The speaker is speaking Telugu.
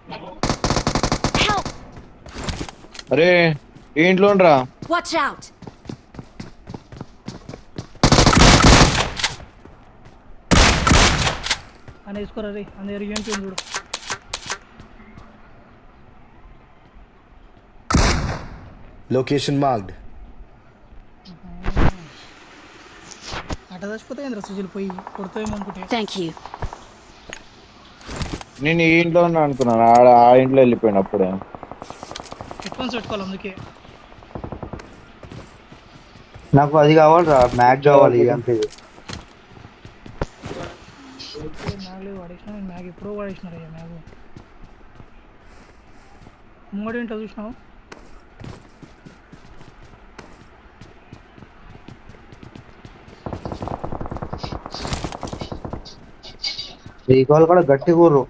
Help! అరే ఈ ఇంట్లో రా. Watch out! అని వేసుకోరా రే అని ఎరిగేంటి చూడు. Location marked. అట చచ్చిపోతే ఏంద్రా సుజీలు పోయి కొడతావేమో అనుకుంటే. Thank you. నేను ఈ ఇంట్లో ఉన్నా అనుకున్నాను, ఆ ఇంట్లో వెళ్ళిపోయాను అప్పుడే. హెడ్ఫోన్స్ పెట్టుకోవాలి అందుకే. నాకు అది కావాలిరా, మ్యాగ్ కావాలి అంతే. మ్యాగ్ వాడేసిన నేను మ్యాగ్ ఎప్పుడో వాడేసినారయ్యా మ్యాగ్. ముంగడు ఏంటో చూసినావు. రీకాల్ కూడా గట్టి కూర్రు.